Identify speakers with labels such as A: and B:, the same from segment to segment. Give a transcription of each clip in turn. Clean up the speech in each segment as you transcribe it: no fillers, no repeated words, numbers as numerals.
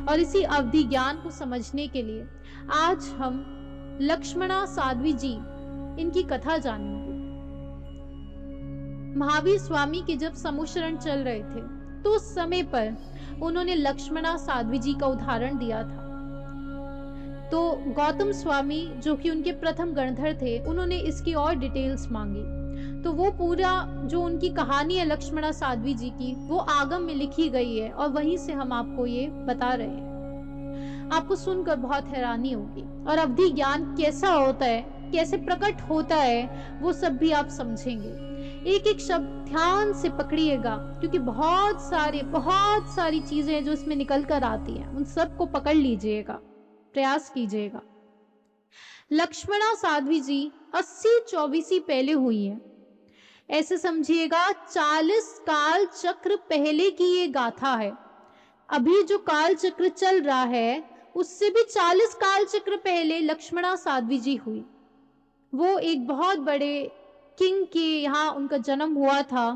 A: और इसी अवधि ज्ञान को समझने के लिए आज हम लक्ष्मणा साध्वी जी इनकी कथा जानेंगे। महावीर स्वामी के जब समुशरण चल रहे थे तो उस समय पर उन्होंने लक्ष्मणा साध्वी जी का उदाहरण दिया था। तो गौतम स्वामी जो कि उनके प्रथम गणधर थे, उन्होंने इसकी और डिटेल्स मांगी। तो वो पूरा जो उनकी कहानी है लक्ष्मणा साध्वी जी की, वो आगम में लिखी गई है और वहीं से हम आपको ये बता रहे हैं। आपको सुनकर बहुत हैरानी होगी और अवधि ज्ञान कैसा होता है, कैसे प्रकट होता है, वो सब भी आप समझेंगे। एक एक शब्द ध्यान से पकड़िएगा, क्योंकि बहुत सारी चीजें जो इसमें निकल कर आती हैं, उन सबको पकड़ लीजिएगा, प्रयास कीजिएगा। लक्ष्मणा साध्वी जी 80-24 पहले हुई है। ऐसे समझिएगा 40 काल चक्र पहले की ये गाथा है। अभी जो काल चक्र चल रहा है उससे भी 40 काल चक्र पहले लक्ष्मणा साध्वी जी हुई। वो एक बहुत बड़े किंग के यहाँ उनका जन्म हुआ था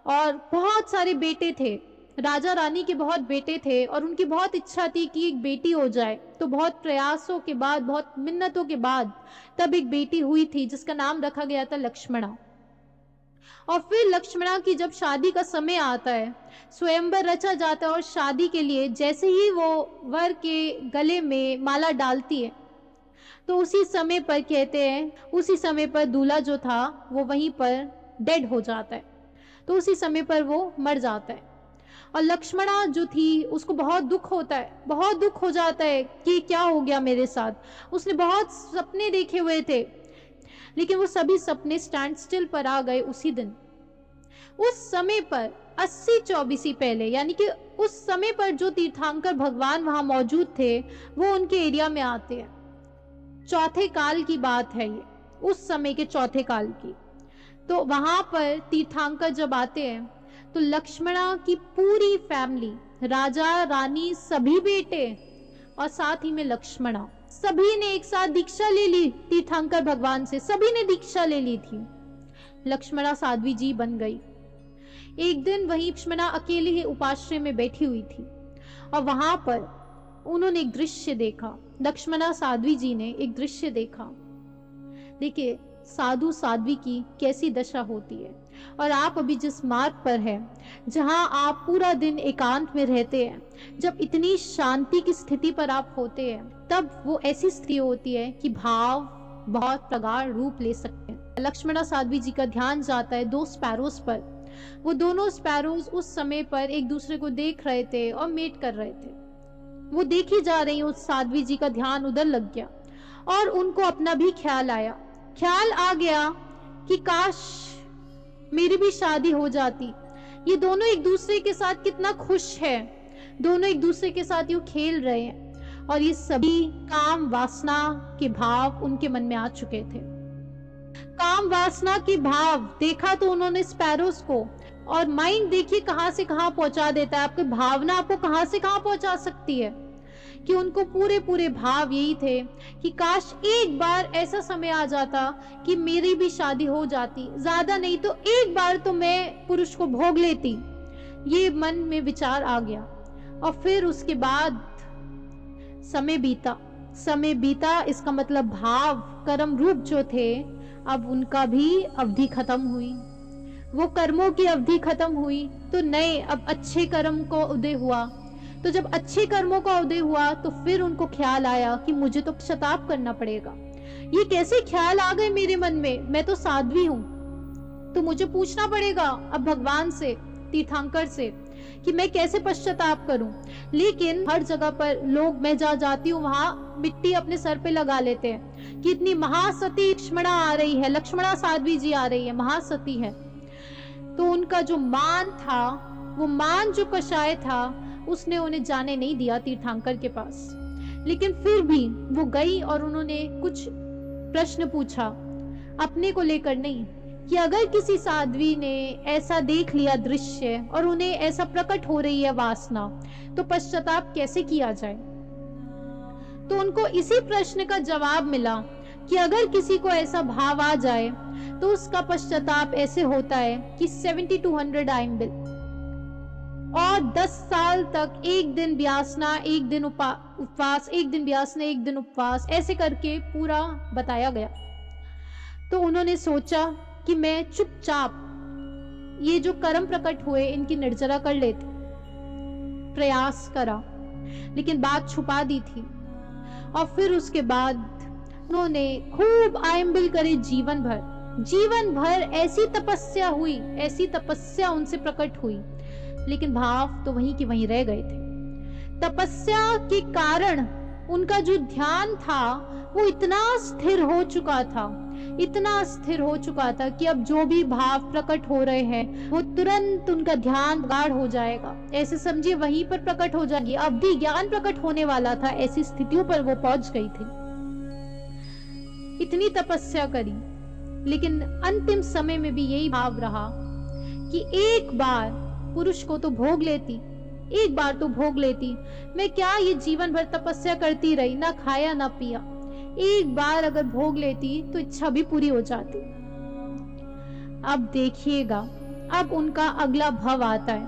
A: और बहुत सारे बेटे थे, राजा रानी के बहुत बेटे थे और उनकी बहुत इच्छा थी कि एक बेटी हो जाए। तो बहुत प्रयासों के बाद, बहुत मिन्नतों के बाद तब एक बेटी हुई थी जिसका नाम रखा गया था लक्ष्मणा। और फिर लक्ष्मणा की जब शादी का समय आता है, स्वयंवर रचा जाता है और शादी के लिए जैसे ही वो वर के गले में माला डालती है तो उसी समय पर कहते हैं, उसी समय पर दूल्हा जो था वो वहीं पर डेड हो जाता है। तो उसी समय पर वो मर जाता है और लक्ष्मणा जो थी उसको बहुत दुख होता है, बहुत दुख हो जाता है कि क्या हो गया मेरे साथ। उसने बहुत सपने देखे हुए थे, लेकिन वो सभी सपने स्टैंड स्टिल पर आ गए उसी दिन। उस समय पर 80-24 पहले, यानी कि उस समय पर जो तीर्थंकर भगवान वहां मौजूद थे वो उनके एरिया में आते हैं। चौथे काल की बात है ये, उस समय के चौथे काल की। तो वहां पर तीर्थंकर जब आते हैं तो लक्ष्मणा की पूरी फैमिली, राजा रानी, सभी बेटे और साथ ही में लक्ष्मणा, सभी ने एक साथ दीक्षा ले ली तीर्थंकर भगवान से। सभी ने दीक्षा ले ली थी। लक्ष्मणा साध्वी जी बन गई। एक दिन वहीं लक्ष्मणा अकेले ही उपाश्रय में बैठी हुई थी और वहां पर उन्होंने एक दृश्य देखा। लक्ष्मणा साध्वी जी ने एक दृश्य देखा। देखिए साधु साध्वी की कैसी दशा होती है। और आप अभी जिस मार्ग पर हैं, जहां आप पूरा दिन एकांत में रहते हैं, जब इतनी शांति की स्थिति पर आप होते हैं, तब वो ऐसी स्थिति होती है कि भाव बहुत प्रगाढ़ रूप ले सकते हैं। लक्ष्मणा साध्वी जी का ध्यान जाता है 2 स्पैरोज पर। वो दोनों स्पैरोज उस समय पर एक दूसरे को देख रहे थे और मेट कर रहे थे। वो देखी जा रही, उस साध्वी जी का ध्यान उधर लग गया और उनको अपना भी ख्याल आया। ख्याल आ गया कि काश मेरी भी शादी हो जाती। ये दोनों एक दूसरे के साथ कितना खुश है, दोनों एक दूसरे के साथ यूं खेल रहे हैं और ये सभी काम वासना के भाव उनके मन में आ चुके थे। काम वासना के भाव देखा तो उन्होंने स्पैरोस को, और माइंड देखिए कहां से कहां पहुंचा देता है। आपकी भावना आपको कहां से कहां पहुंचा सकती है कि उनको पूरे भाव यही थे कि काश एक बार ऐसा समय आ जाता कि मेरी भी शादी हो जाती, ज्यादा नहीं तो एक बार तो मैं पुरुष को भोग लेती। ये मन में विचार आ गया और फिर उसके बाद समय बीता। इसका मतलब भाव कर्म रूप जो थे, अब उनका भी अवधि खत्म हुई। वो कर्मों की अवधि खत्म हुई तो नए अब अच्छे कर्म को उदय हुआ। तो जब अच्छे कर्मों का उदय हुआ तो फिर उनको ख्याल आया कि मुझे तो पश्चाताप करना पड़ेगा। ये कैसे ख्याल आ गए मेरे मन में, मैं तो साध्वी हूं, तो मुझे पूछना पड़ेगा अब भगवान से, तीर्थंकर से, कि मैं कैसे पश्चाताप करूं। लेकिन हर जगह पर लोग, मैं जहां जाती हूँ वहां मिट्टी अपने सर पे लगा लेते हैं कि इतनी महासती लक्ष्मणा आ रही है, लक्ष्मणा साध्वी जी आ रही है, महासती है। तो उनका जो मान था, वो मान जो कषाय था, उसने उन्हें जाने नहीं दिया तीर्थंकर के पास। लेकिन फिर भी वो गई और उन्होंने कुछ प्रश्न पूछा, अपने को लेकर नहीं, कि अगर किसी साध्वी ने ऐसा देख लिया दृश्य और उन्हें ऐसा प्रकट हो रही है वासना, तो पश्चाताप कैसे किया जाए। तो उनको इसी प्रश्न का जवाब मिला कि अगर किसी को ऐसा भाव आ जाए तो उसका पश्चाताप ऐसे होता है कि 70 to 100 आइम्बिल, और 10 साल तक एक दिन व्यासना, एक दिन उपवास, एक दिन व्यासना, एक दिन उपवास, ऐसे करके पूरा बताया गया। तो उन्होंने सोचा कि मैं चुपचाप ये जो कर्म प्रकट हुए इनकी निर्जरा कर लेती। प्रयास करा, लेकिन बात छुपा दी थी। और फिर उसके बाद उन्होंने खूब आयंबिल करे जीवन भर ऐसी तपस्या हुई, ऐसी तपस्या उनसे प्रकट हुई, लेकिन भाव तो वहीं के वहीं रह गए थे। तपस्या के कारण उनका जो ध्यान था वो इतना स्थिर हो चुका था, इतना स्थिर हो चुका था कि अब जो भी भाव प्रकट हो रहे हैं वो तुरंत उनका ध्यान गाढ़ हो जाएगा, ऐसे समझिए वहीं पर प्रकट हो जाएगी। अब भी ज्ञान प्रकट होने वाला था, ऐसी स्थितियों पर वो पहुंच गई थी। इतनी तपस्या करी, लेकिन अंतिम समय में भी यही भाव रहा कि एक बार पुरुष को तो भोग लेती, एक बार तो भोग लेती। मैं क्या ये जीवन भर तपस्या करती रही, ना खाया ना पिया, एक बार अगर भोग लेती तो इच्छा भी पूरी हो जाती। अब देखिएगा, अब उनका अगला भव आता है।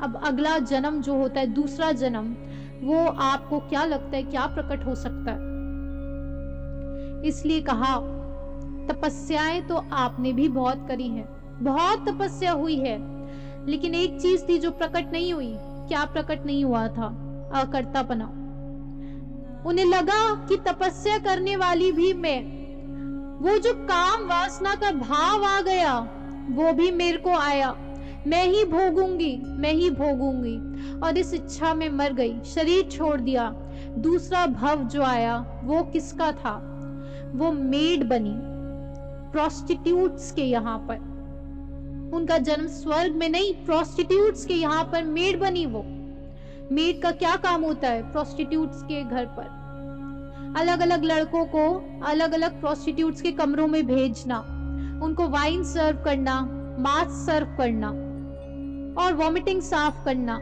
A: अब अगला जन्म जो होता है, दूसरा जन्म, वो आपको क्या लगता है क्या प्रकट हो सकता है? इसलिए कहा तपस्याएं तो आपने भी बहुत करी है, बहुत तपस्या हुई है, लेकिन एक चीज थी जो प्रकट नहीं हुई। क्या प्रकट नहीं हुआ था? अकर्तापना। उन्हें लगा कि तपस्या करने वाली भी मैं, वो जो काम वासना का भाव आ गया वो भी मेरे को आया, मैं ही भोगूंगी, मैं ही भोगूंगी, और इस इच्छा में मर गई, शरीर छोड़ दिया। दूसरा भव जो आया वो किसका था? वो मेड बनी, प्रोस्टिट्यूट्स के यहाँ पर। उनका जन्म स्वर्ग में नहीं, प्रोस्टिट्यूट्स के यहाँ पर मेड बनी। वो मेड का क्या काम होता है? प्रोस्टिट्यूट्स के घर पर अलग अलग लड़कों को अलग अलग प्रोस्टिट्यूट्स के कमरों में भेजना, उनको वाइन सर्व करना, मांस सर्व करना और वॉमिटिंग साफ करना,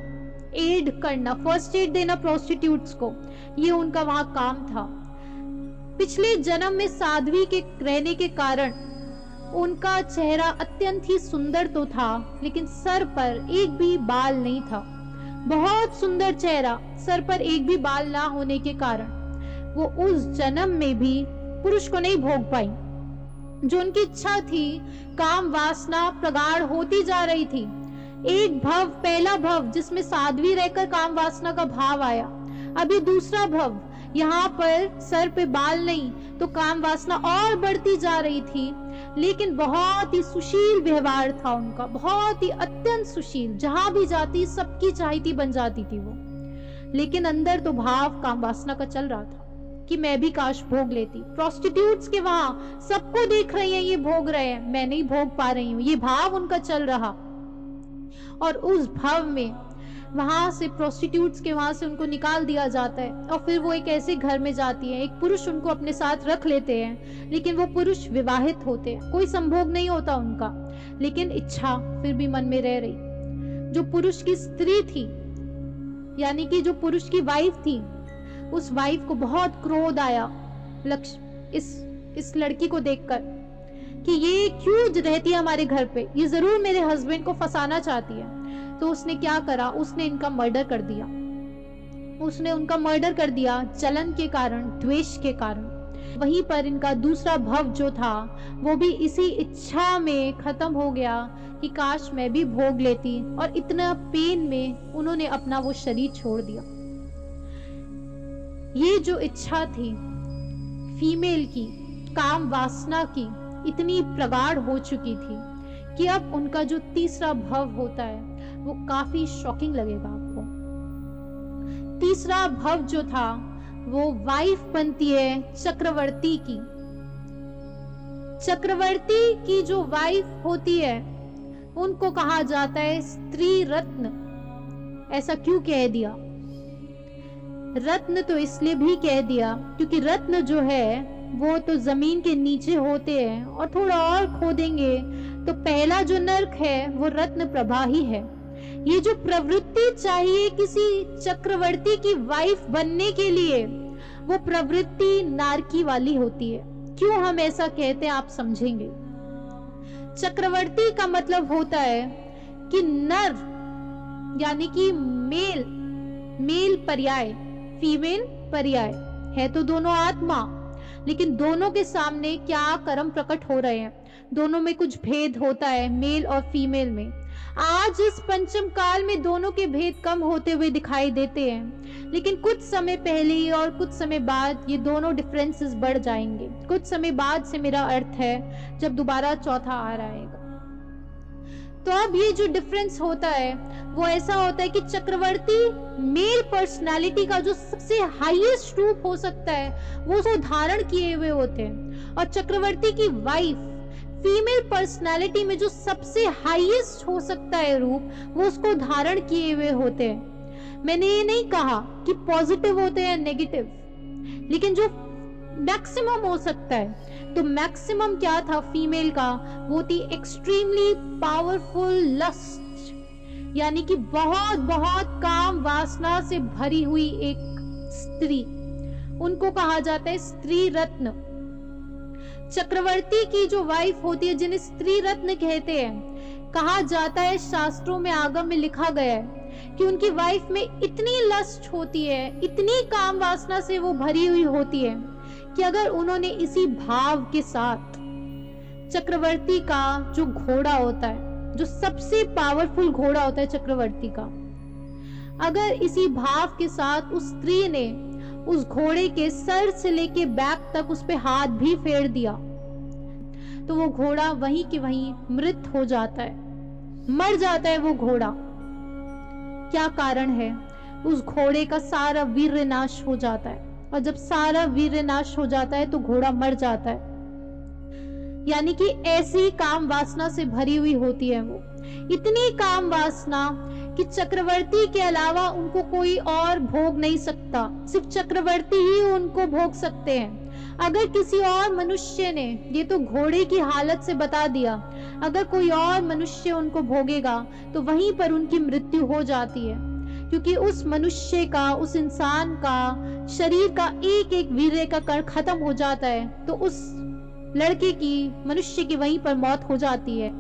A: एड करना, फर्स्ट एड देना प्रोस्टिट्यूट्स को, ये उनका वहां काम था। पिछले जन्म में साध्वी के रहने के कारण उनका चेहरा अत्यंत ही सुंदर तो था, लेकिन सर पर एक भी बाल नहीं था। बहुत सुंदर चेहरा, सर पर एक भी बाल ना होने के कारण वो उस जन्म में भी पुरुष को नहीं भोग पाई। जो उनकी इच्छा थी, काम वासना प्रगाढ़ होती जा रही थी। एक भव, पहला भव जिसमें साध्वी रहकर काम वासना का भाव आया, अभी दूसरा भव, यहाँ पर सर पे बाल नहीं तो काम वासना और बढ़ती जा रही थी, लेकिन बहुत ही सुशील व्यवहार था उनका, बहुत ही अत्यंत सुशील, जहां भी जाती सबकी चाहती बन जाती थी वो। लेकिन अंदर तो भाव काम वासना का चल रहा था कि मैं भी काश भोग लेती। प्रोस्टिट्यूट्स के वहां सबको देख रही हैं, ये भोग रहे हैं, मैं नहीं भोग पा रही हूँ, ये भाव उनका चल रहा। और उस भाव में वहां से प्रोस्टिट्यूट्स के वहां से उनको निकाल दिया जाता है, और फिर वो एक ऐसे घर में जाती है, एक पुरुष उनको अपने साथ रख लेते हैं, लेकिन वो पुरुष विवाहित होते हैं, कोई संभोग नहीं होता उनका, लेकिन इच्छा फिर भी मन में रह रही। जो पुरुष की स्त्री थी, यानी कि जो पुरुष की वाइफ थी, उस वाइफ को बहुत क्रोध आया इस लड़की को देखकर कि ये क्यों रहती है हमारे घर पे, ये जरूर मेरे हस्बैंड को फंसाना चाहती है। तो उसने क्या करा, उसने इनका मर्डर कर दिया, उसने उनका मर्डर कर दिया जलन के कारण, द्वेष के कारण। वहीं पर इनका दूसरा भव जो था वो भी इसी इच्छा में खत्म हो गया कि काश मैं भी भोग लेती, और इतना पेन में उन्होंने अपना वो शरीर छोड़ दिया। ये जो इच्छा थी फीमेल की, काम वासना की, इतनी प्रगाढ़ हो चुकी थी कि अब उनका जो तीसरा भव होता है वो काफी शॉकिंग लगेगा आपको। तीसरा भव जो था वो वाइफ बनती है चक्रवर्ती की। चक्रवर्ती की जो वाइफ होती है उनको कहा जाता है स्त्री रत्न। ऐसा क्यों कह दिया? रत्न तो इसलिए भी कह दिया क्योंकि रत्न जो है वो तो जमीन के नीचे होते हैं, और थोड़ा और खोदेंगे तो पहला जो नर्क है वो रत्न प्रभा ही है। ये जो प्रवृत्ति चाहिए किसी चक्रवर्ती की वाइफ बनने के लिए, वो प्रवृत्ति नारकी वाली होती है। क्यों हम ऐसा कहते हैं आप समझेंगे। चक्रवर्ती का मतलब होता है कि नर यानी कि मेल पर्याय, फीमेल पर्याय है तो दोनों आत्मा, लेकिन दोनों के सामने क्या कर्म प्रकट हो रहे हैं, दोनों में कुछ भेद होता है, मेल और फीमेल में। आज इस पंचम काल में दोनों के भेद कम होते हुए दिखाई देते हैं, लेकिन कुछ समय पहले और कुछ समय बाद ये दोनों डिफरेंसेस बढ़ जाएंगे। कुछ समय बाद से मेरा अर्थ है जब दोबारा चौथा आ आएगा। तो अब ये जो डिफरेंस होता है वो ऐसा होता है कि चक्रवर्ती मेल पर्सनालिटी का जो सबसे हाईएस्ट रूप हो सकता है वो उसको धारण किए हुए होते हैं, और चक्रवर्ती की वाइफ फीमेल पर्सनालिटी में जो सबसे हाईएस्ट हो सकता है रूप वो उसको धारण किए हुए होते हैं। मैंने ये नहीं कहा कि पॉजिटिव होते हैं नेगेटिव, लेकिन जो मैक्सिमम हो सकता है, तो मैक्सिमम क्या था फीमेल का, वो थी एक्सट्रीमली पावरफुल लस्ट, यानी कि बहुत बहुत काम वासना से भरी हुई एक स्त्री। उनको कहा जाता है स्त्री रत्न। चक्रवर्ती की जो वाइफ होती है जिन्हें स्त्री रत्न कहते हैं, कहा जाता है, शास्त्रों में आगम में लिखा गया है कि उनकी वाइफ में इतनी लस्ट होती है, इतनी काम वासना से वो भरी हुई होती है कि अगर उन्होंने इसी भाव के साथ चक्रवर्ती का जो घोड़ा होता है, जो सबसे पावरफुल घोड़ा होता है चक्रवर्ती का, अगर इसी भाव के साथ उस स्त्री ने उस घोड़े के सर से लेके बैक तक उस पे हाथ भी फेर दिया, तो वो घोड़ा वहीं के वहीं मृत हो जाता है, मर जाता है वो घोड़ा। क्या कारण है? उस घोड़े का सारा वीर्य नाश हो जाता है, और जब सारा वीर्य नाश हो जाता है तो घोड़ा मर जाता है। यानी कि ऐसी काम वासना से भरी हुई होती है वो, इतनी काम वासना कि चक्रवर्ती के अलावा उनको कोई और भोग नहीं सकता, सिर्फ चक्रवर्ती ही उनको भोग सकते हैं। अगर किसी और मनुष्य ने, ये तो घोड़े की हालत से बता दिया, अगर कोई और मनुष्य उनको भोगेगा तो वहीं पर उनकी मृत्यु हो जाती है, क्योंकि उस मनुष्य का, उस इंसान का शरीर का एक एक वीर्य का कण खत्म हो जाता है, तो उस लड़के की, मनुष्य की वहीं पर मौत हो जाती है।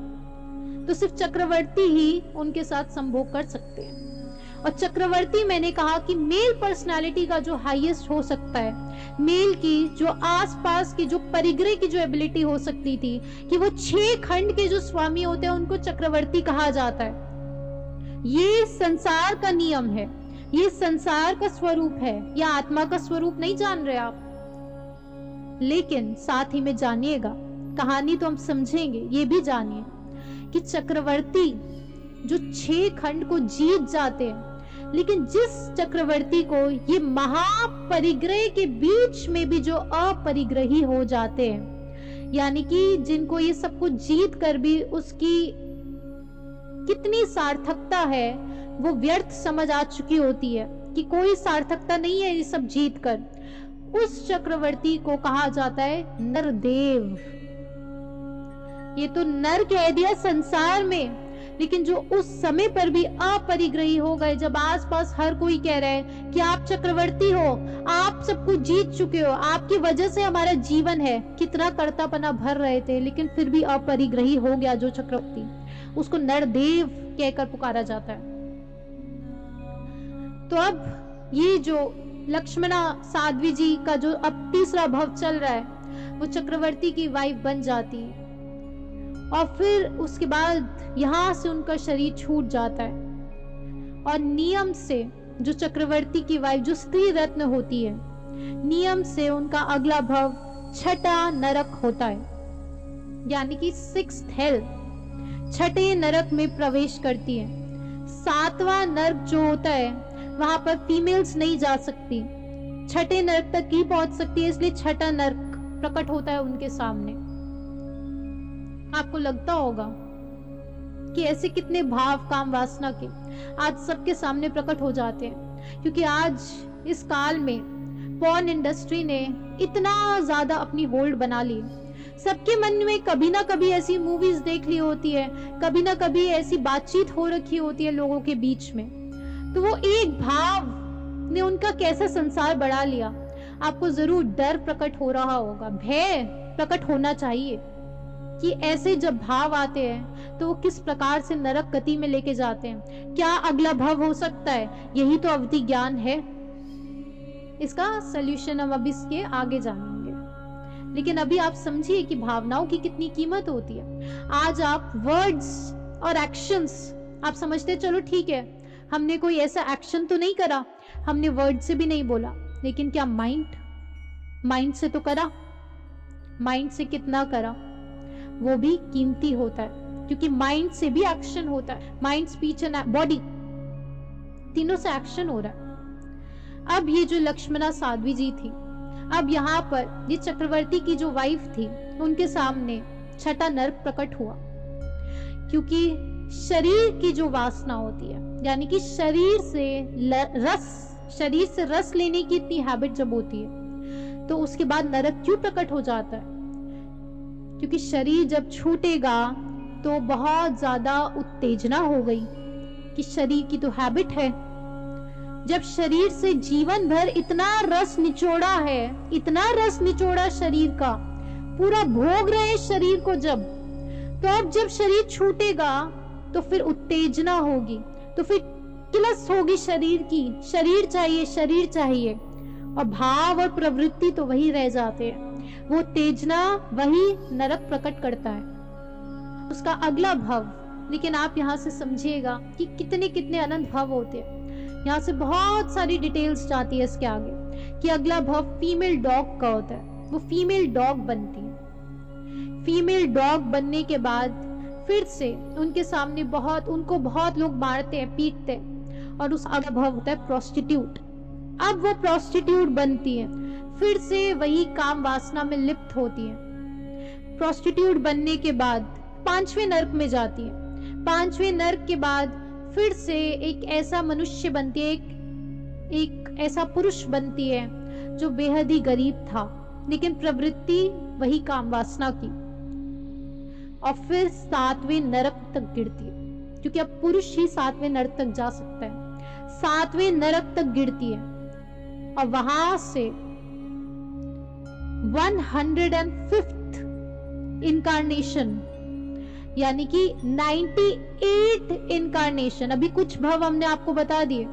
A: तो सिर्फ चक्रवर्ती ही उनके साथ संभोग कर सकते हैं। और चक्रवर्ती, मैंने कहा कि मेल पर्सनालिटी का जो हाईएस्ट हो सकता है, मेल की जो आसपास की जो परिग्रह की जो एबिलिटी हो सकती थी कि वो 6 खंड के जो स्वामी होते हैं उनको चक्रवर्ती कहा जाता है। ये संसार का नियम है, ये संसार का स्वरूप है, या आत्मा का स्वरूप नहीं जान रहे आप, लेकिन साथ ही में जानिएगा, कहानी तो हम समझेंगे, ये भी जानिए कि चक्रवर्ती जो 6 खंड को जीत जाते हैं, लेकिन जिस चक्रवर्ती को ये महापरिग्रह के बीच में भी जो अपरिग्रही हो जाते हैं, यानी कि जिनको ये सब कुछ जीत कर भी उसकी कितनी सार्थकता है वो व्यर्थ समझ आ चुकी होती है, कि कोई सार्थकता नहीं है ये सब जीत कर, उस चक्रवर्ती को कहा जाता है नरदेव। ये तो नर कह दिया संसार में, लेकिन जो उस समय पर भी अपरिग्रही हो गए, जब आसपास हर कोई कह रहा है कि आप चक्रवर्ती हो, आप सब कुछ जीत चुके हो, आपकी वजह से हमारा जीवन है, कितना कर्तापना भर रहे थे, लेकिन फिर भी अपरिग्रही हो गया जो चक्रवर्ती, उसको नरदेव कहकर पुकारा जाता है। तो अब ये जो लक्ष्मणा साध्वी जी का जो अब तीसरा भव चल रहा है, वो चक्रवर्ती की वाइफ बन जाती है, और फिर उसके बाद यहां से उनका शरीर छूट जाता है, और नियम से जो चक्रवर्ती की वाइफ जो स्त्री रत्न होती है, नियम से उनका अगला भव 6ठा नरक होता है, यानी कि 6th हेल, 6ठे नरक में प्रवेश करती है। 7वां नरक जो होता है वहां पर फीमेल्स नहीं जा सकती, 6ठे नरक तक ही पहुंच सकती है, इसलिए 6ठा नरक प्रकट होता है उनके सामने। आपको लगता होगा कि ऐसे कितने भाव काम वासना के आज सबके सामने प्रकट हो जाते हैं, क्योंकि आज इस काल में पॉर्न इंडस्ट्री ने इतना ज्यादा अपनी होल्ड बना ली, सबके मन में कभी ना कभी ऐसी मूवीज देख ली होती है, कभी ना कभी ऐसी बातचीत हो रखी होती है लोगों के बीच में, तो वो एक भाव ने उनका कैसा संसार बढ़ा लिया। आपको जरूर डर प्रकट हो रहा होगा, भय प्रकट होना चाहिए, कि ऐसे जब भाव आते हैं तो वो किस प्रकार से नरक गति में लेके जाते हैं। क्या अगला भव हो सकता है? यही तो अवधि ज्ञान है। इसका सल्यूशन हम अभी इसके आगे जानेंगे, लेकिन अभी आप समझिए कि भावनाओं की कितनी कीमत होती है। आज आप वर्ड्स और एक्शंस आप समझते चलो ठीक है, हमने कोई ऐसा एक्शन तो नहीं करा, हमने वर्ड से भी नहीं बोला, लेकिन क्या माइंड से तो करा। माइंड से कितना करा वो भी कीमती होता है, क्योंकि माइंड से भी एक्शन होता है। माइंड, स्पीच एंड बॉडी, तीनों से एक्शन हो रहा है। अब ये जो लक्ष्मणा साध्वी जी थी, अब यहाँ पर ये चक्रवर्ती की जो वाइफ थी, उनके सामने छठा नर्क प्रकट हुआ। क्योंकि शरीर की जो वासना होती है, यानी कि शरीर से रस लेने की इतनी हैबिट जब होती है, तो उसके बाद नरक क्यों प्रकट हो जाता है? क्योंकि शरीर जब छूटेगा तो बहुत ज्यादा उत्तेजना हो गई कि शरीर की तो हैबिट है। जब शरीर से जीवन भर इतना रस निचोड़ा है, इतना रस निचोड़ा शरीर का, पूरा भोग रहे शरीर को तो अब जब शरीर छूटेगा तो फिर उत्तेजना होगी, तो फिर किलस होगी शरीर की, शरीर चाहिए, और भाव और प्रवृत्ति तो वही रह जाते हैं। वो उत्तेजना वही नरक प्रकट करता है, उसका अगला भव। लेकिन आप यहाँ से समझिएगा कि कितने कितने अनंत भव होते हैं। यहाँ से बहुत सारी डिटेल्स जाती है इसके आगे कि अगला भव फीमेल डॉग का होता है। वो फीमेल डॉग बनती है। फीमेल डॉग बनने के बाद फिर से उनके सामने उनको बहुत लोग मारते हैं, पीटते हैं, और उस अगला भव होता है प्रोस्टिट्यूट। अब वो प्रोस्टिट्यूट बनती है, फिर से वही काम वासना में लिप्त होती है। प्रोस्टिट्यूट बनने के बाद 5वें नर्क में जाती है। 5वें नर्क के बाद फिर से एक ऐसा मनुष्य बनती है, एक ऐसा पुरुष बनती है जो बेहद ही गरीब था, लेकिन प्रवृत्ति वही काम वासना की, और फिर 7वें नरक तक गिरती है, क्योंकि अब पुरुष ही 7वें नरक तक जा सकता है। 7वें नरक तक गिरती है, और वहां से 105th इनकारनेशन, यानी कि 98 इनकारनेशन, अभी कुछ भव हमने आपको बता दिए,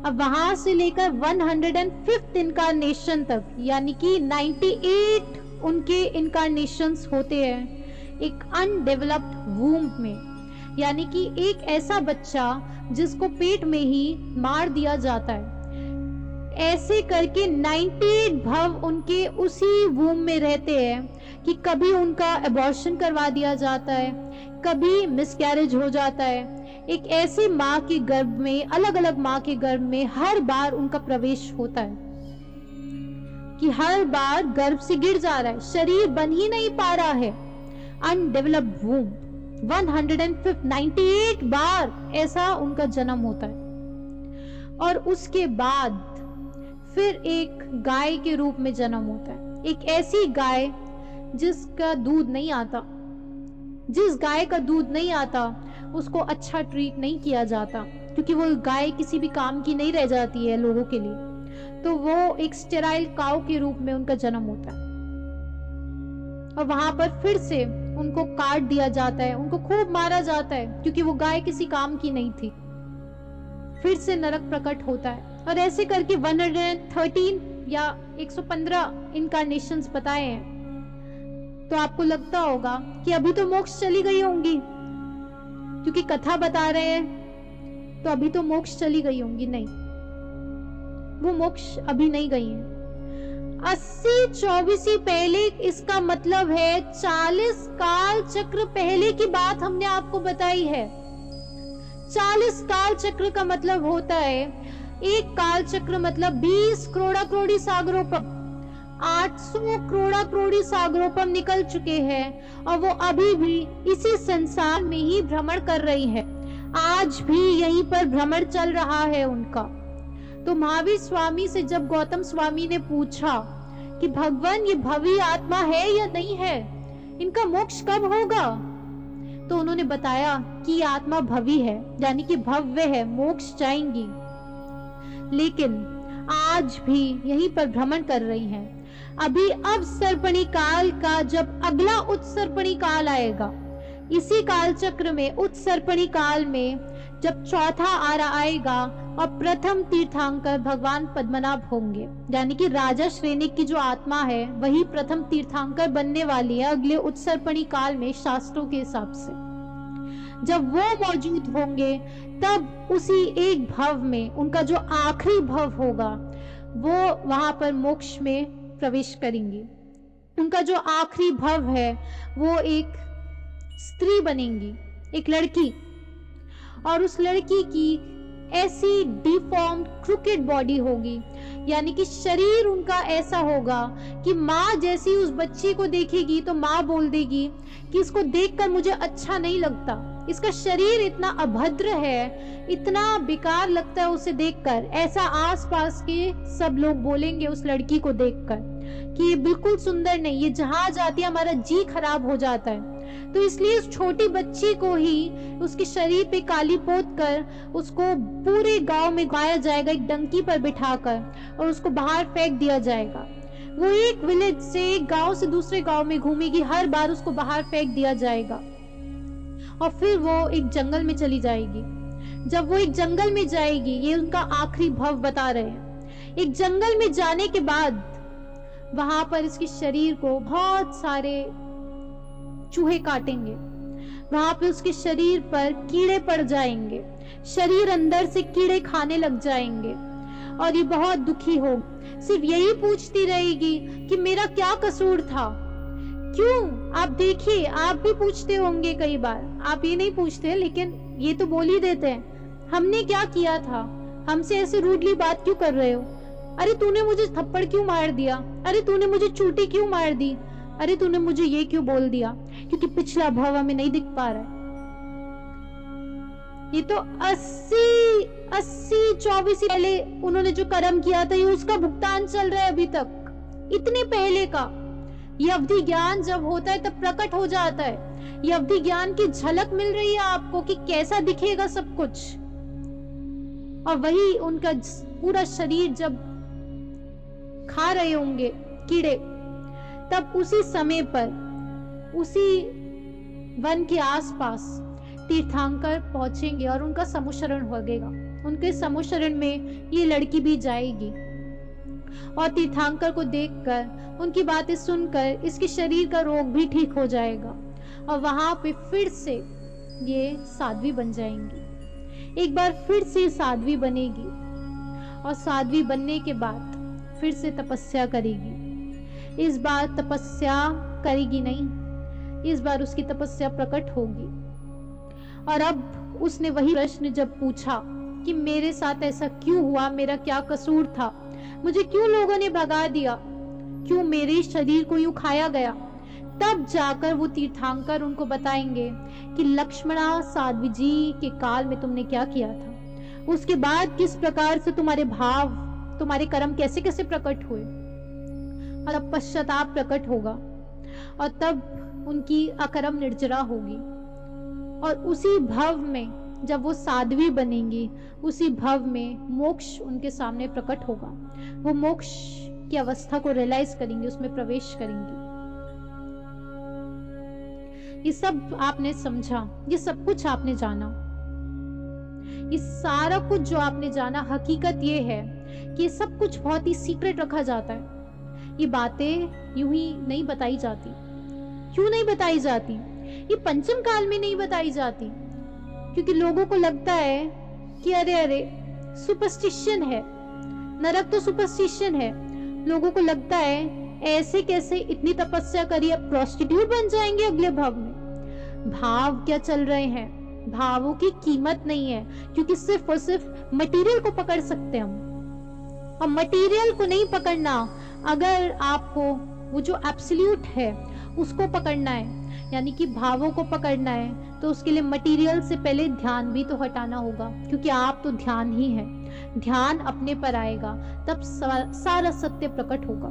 A: अब वहां से लेकर 105th इनकारनेशन तक, यानी कि 98 उनके इनकारनेशंस होते हैं एक अनडेवलप्ड वूम्ब में, यानी कि एक ऐसा बच्चा जिसको पेट में ही मार दिया जाता है। ऐसे करके 98 भव उनके उसी वूम में रहते हैं कि कभी उनका अबॉर्शन करवा दिया जाता है, कभी मिसकैरेज हो जाता है। एक ऐसी माँ के गर्भ में, अलग अलग माँ के गर्भ में हर बार उनका प्रवेश होता है कि हर बार गर्भ से गिर जा रहा है, शरीर बन ही नहीं पा रहा है। अनडेवलप्ड वूम 198 बार ऐसा उनका जन्म होता है। और उसके बाद फिर एक गाय के रूप में जन्म होता है। एक ऐसी गाय जिसका दूध नहीं आता, जिस गाय का दूध नहीं आता उसको अच्छा ट्रीट नहीं किया जाता, क्योंकि वो गाय किसी भी काम की नहीं रह जाती है लोगों के लिए। तो वो एक स्टेराइल काऊ के रूप में उनका जन्म होता है, और वहां पर फिर से उनको काट दिया जाता है, उनको खूब मारा जाता है, क्योंकि वो गाय किसी काम की नहीं थी। फिर से नरक प्रकट होता है, और ऐसे करके 113 या 115 इनकारनेशंस बताए हैं। तो आपको लगता होगा कि अभी तो मोक्ष चली गई होंगी, क्योंकि कथा बता रहे हैं तो अभी तो मोक्ष चली गई होंगी। नहीं, वो मोक्ष अभी नहीं गई है। 80-24 पहले, इसका मतलब है 40 काल चक्र पहले की बात हमने आपको बताई है। 40 काल चक्र का मतलब होता है, एक काल चक्र मतलब 20 करोड़ी सागरोपम, 800 करोड़ी सागरोपम निकल चुके हैं, और वो अभी भी इसी संसार में ही भ्रमण कर रही है। आज भी यहीं पर भ्रमण चल रहा है उनका। तो महावीर स्वामी से जब गौतम स्वामी ने पूछा कि भगवान ये भवी आत्मा है या नहीं है, इनका मोक्ष कब होगा, तो उन्होंने बताया कि ये आत्मा भवी है, यानी कि भव्य है, मोक्ष जाएंगी, लेकिन आज भी यहीं पर भ्रमण कर रही हैं। अभी अब सर्पणी काल का जब अगला उत्सर्पणी काल आएगा, इसी काल चक्र में उत्सर्पणी काल में जब चौथा आरा आएगा और प्रथम तीर्थंकर भगवान पद्मनाभ होंगे, यानी कि राजा श्रेणिक की जो आत्मा है वही प्रथम तीर्थंकर बनने वाली है अगले उत्सर्पणी काल में शास्त्रों के हिसाब से। जब वो मौजूद होंगे तब उसी एक भव में उनका जो आखिरी भव होगा वो वहां पर मोक्ष में प्रवेश करेंगी। उनका जो आखिरी भव है वो एक स्त्री बनेंगी, एक लड़की, और उस लड़की की ऐसी डिफॉर्म्ड क्रूकेड बॉडी होगी, यानी कि शरीर उनका ऐसा होगा कि माँ जैसी उस बच्ची को देखेगी तो माँ बोल देगी कि इसको देखकर मुझे अच्छा नहीं लगता, इसका शरीर इतना अभद्र है, इतना बेकार लगता है उसे देखकर। ऐसा आसपास के सब लोग बोलेंगे उस लड़की को देखकर कि ये बिल्कुल सुंदर नहीं, ये जहां जाती है हमारा जी खराब हो जाता है। तो इसलिए उस छोटी बच्ची को ही उसके शरीर पे काली पोत कर उसको पूरे गांव में गाया जाएगा एक डंकी पर बिठाकर, और उसको बाहर फेंक दिया जाएगा। वो एक विलेज से एक गांव से दूसरे गांव में घूमेगी, हर बार उसको बाहर फेंक दिया जाएगा और फिर वो एक जंगल में चली जाएगी। जब वो एक जंगल में जाएगी, ये उनका आखिरी भव बता रहे हैं, एक जंगल में जाने के बाद वहां पर इसके शरीर को बहुत सारे चूहे काटेंगे, वहां पे उसके शरीर पर कीड़े पड़ जाएंगे, शरीर अंदर से कीड़े खाने लग जाएंगे और ये बहुत दुखी हो, सिर्फ यही पूछती रहेगी कि मेरा क्या कसूर था। क्यों? आप देखिए, आप भी पूछते होंगे कई बार, आप ये नहीं पूछते लेकिन ये तो बोल ही देते हैं, हमने क्या किया था, हमसे ऐसे रूडली बात क्यों कर रहे हो, अरे तूने मुझे थप्पड़ क्यों मार दिया, अरे तूने मुझे चूटी क्यों मार दी, अरे तूने मुझे ये क्यों बोल दिया, क्योंकि पिछला भव हमें नहीं दिख पा रहा है। ये तो 24 पहले उन्होंने जो कर्म किया था, ये उसका भुगतान चल रहा है अभी तक, इतने पहले का। ये अवधि ज्ञान जब होता है तब प्रकट हो जाता है, ये अवधि ज्ञान की झलक मिल रही है आपको कि कैसा दिखेगा सब कुछ। और वही उनका पूरा शरीर जब खा रहे होंगे कीड़े, तब उसी समय पर उसी वन के आसपास तीर्थंकर पहुंचेंगे और उनका समुशरण होगा। उनके समुशरण में ये लड़की भी जाएगी और तीर्थंकर को देखकर, उनकी बातें सुनकर इसके शरीर का रोग भी ठीक हो जाएगा और वहां पे फिर से ये साध्वी बन जाएंगी। एक बार फिर से साध्वी बनेगी और साध्वी बनने के बाद फिर से तपस्या करेगी। इस बार तपस्या करेगी नहीं, इस बार उसकी तपस्या प्रकट होगी। और अब उसने वही प्रश्न जब पूछा कि मेरे साथ ऐसा क्यों हुआ, मेरा क्या कसूर था, मुझे क्यों लोगों ने भगा दिया, क्यों मेरे शरीर को यूं खाया गया, तब जाकर वो तीर्थंकर उनको बताएंगे कि लक्ष्मणा साध्वी जी के काल में तुमने क्या किया था, उसके बाद किस प्रकार से तुम्हारे भाव, तुम्हारे कर्म कैसे कैसे प्रकट हुए, और अब पश्चाताप प्रकट होगा और तब उनकी अकर्म निर्जरा होगी। और उसी भव में जब वो साध्वी बनेंगी, उसी भव में मोक्ष उनके सामने प्रकट होगा। वो मोक्ष की अवस्था को रियलाइज करेंगे, उसमें प्रवेश करेंगे। ये सब आपने समझा, ये सब कुछ आपने जाना, ये सारा कुछ जो आपने जाना, हकीकत ये है कि ये सब कुछ बहुत ही सीक्रेट रखा जाता है। ये बातें यूं ही नहीं बताई जाती। क्यों नहीं बताई जाती? ये पंचम काल में नहीं बताई जाती क्योंकि लोगों को लगता है कि अरे अरे सुपरस्टिशन है, नरक तो सुपरस्टिशन है। लोगों को लगता है ऐसे कैसे इतनी तपस्या करी, अब प्रोस्टिट्यूट बन जाएंगे अगले भाव में। भाव क्या चल रहे हैं, भावों की कीमत नहीं है, क्योंकि सिर्फ और सिर्फ मटेरियल को पकड़ सकते हम, और मटेरियल को नहीं पकड़ना। अगर आपको वो जो एब्सोल्यूट है उसको पकड़ना है, यानी कि भावों को पकड़ना है, तो उसके लिए मटेरियल से पहले ध्यान भी तो हटाना होगा, क्योंकि आप तो ध्यान ही है। ध्यान अपने पर आएगा तब सारा सत्य प्रकट होगा।